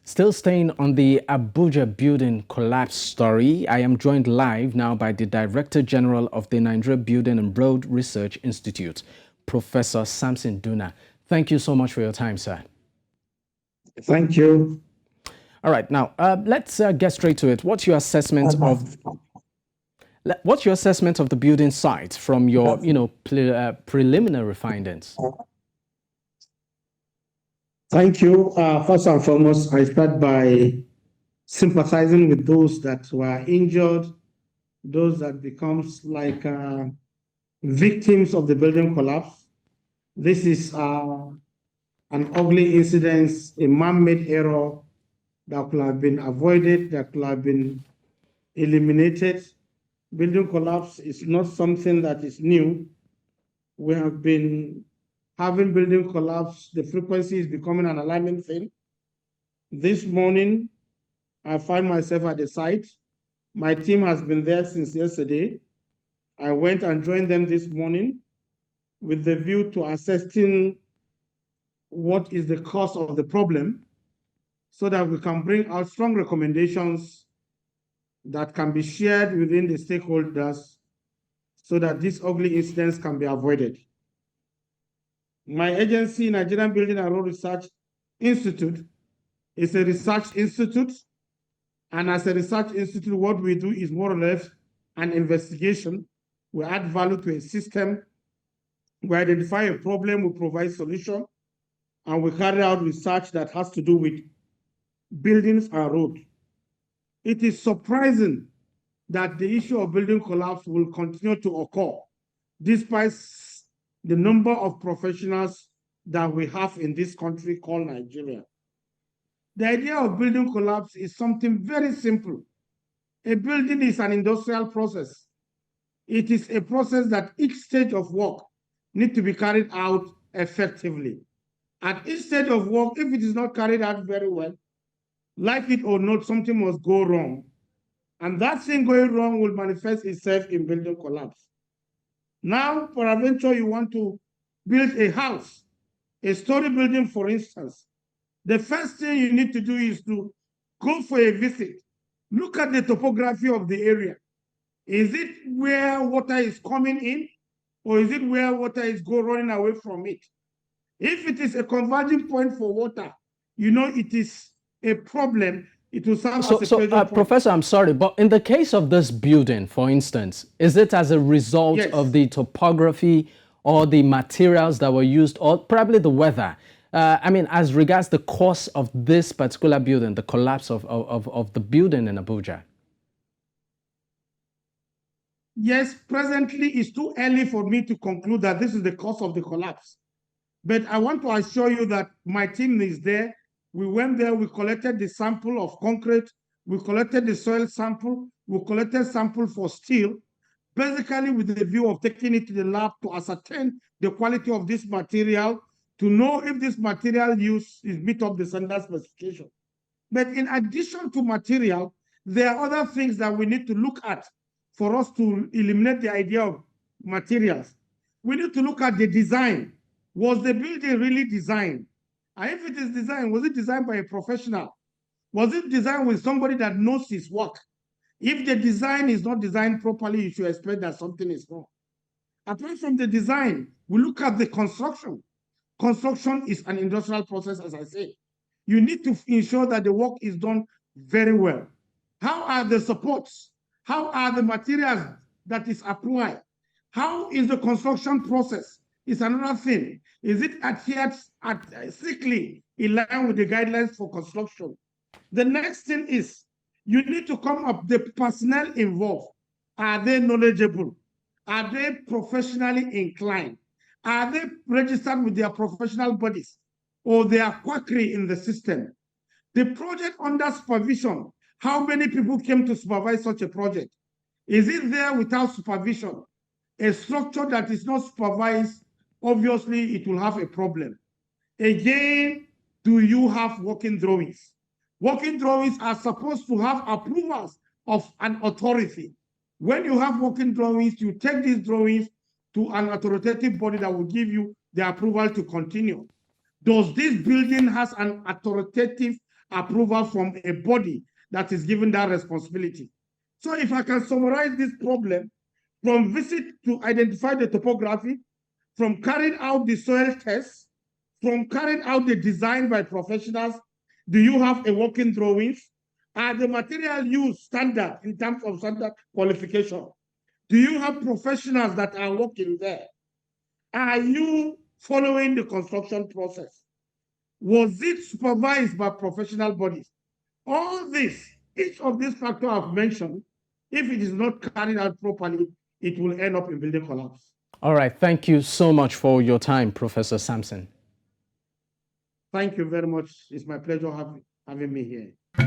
Still staying on the Abuja building collapse story, I am joined live now by the Director General of the Nigeria Building and Road Research Institute, Professor Samson Duna. Thank you so much for your time, sir. Thank you. All right, now let's get straight to it. What's your assessment of the building site from your, preliminary findings? Thank you. First and foremost, I start by sympathizing with those that were injured, those that becomes like victims of the building collapse. This is an ugly incident, a man-made error that could have been avoided, that could have been eliminated. Building collapse is not something that is new. We have been having building collapse. The frequency is becoming an alarming thing. This morning, I find myself at the site. My team has been there since yesterday. I went and joined them this morning with the view to assessing what is the cause of the problem so that we can bring out strong recommendations that can be shared within the stakeholders so that these ugly incidents can be avoided. My agency, Nigerian Building and Road Research Institute, is a research institute. And as a research institute, what we do is more or less an investigation. We add value to a system. We identify a problem, we provide solution, and we carry out research that has to do with buildings and roads. It is surprising that the issue of building collapse will continue to occur despite the number of professionals that we have in this country called Nigeria. The idea of building collapse is something very simple. A building is an industrial process. It is a process that each stage of work needs to be carried out effectively. At each stage of work, if it is not carried out very well, like it or not, something must go wrong. And that thing going wrong will manifest itself in building collapse. Now, peradventure, you want to build a house, a story building, for instance. The first thing you need to do is to go for a visit. Look at the topography of the area. Is it where water is coming in, or is it where water is running away from it? If it is a converging point for water, you know it is a problem. It will serve as a pressure point. Professor, I'm sorry, but in the case of this building, for instance, is it as a result of the topography or the materials that were used, or probably the weather? As regards the cause of this particular building, the collapse of the building in Abuja. Yes, presently it's too early for me to conclude that this is the cause of the collapse. But I want to assure you that my team is there. We went there, we collected the sample of concrete, we collected the soil sample, we collected sample for steel, basically with the view of taking it to the lab to ascertain the quality of this material, to know if this material use is meet up the standard specification. But in addition to material, there are other things that we need to look at for us to eliminate the idea of materials. We need to look at the design. Was the building really designed? And if it is designed, was it designed by a professional? Was it designed with somebody that knows his work? If the design is not designed properly, you should expect that something is wrong. Apart from the design, we look at the construction. Construction is an industrial process, as I say. You need to ensure that the work is done very well. How are the supports? How are the materials that is applied? How is the construction process? Is another thing. Is it adhered strictly in line with the guidelines for construction? The next thing is you need to come up the personnel involved. Are they knowledgeable? Are they professionally inclined? Are they registered with their professional bodies, or they are quackery in the system? The project under supervision, how many people came to supervise such a project? Is it there without supervision? A structure that is not supervised, obviously it will have a problem. Again, do you have working drawings? Working drawings are supposed to have approvals of an authority. When you have working drawings, you take these drawings to an authoritative body that will give you the approval to continue. Does this building has an authoritative approval from a body that is given that responsibility. So if I can summarize this problem, from visit to identify the topography, from carrying out the soil tests, from carrying out the design by professionals, do you have a working drawings? Are the material used standard in terms of standard qualification? Do you have professionals that are working there? Are you following the construction process? Was it supervised by professional bodies? All this, each of these factors I've mentioned, if it is not carried out properly, it will end up in building collapse. All right. Thank you so much for your time, Professor Samson. Thank you very much. It's my pleasure having me here.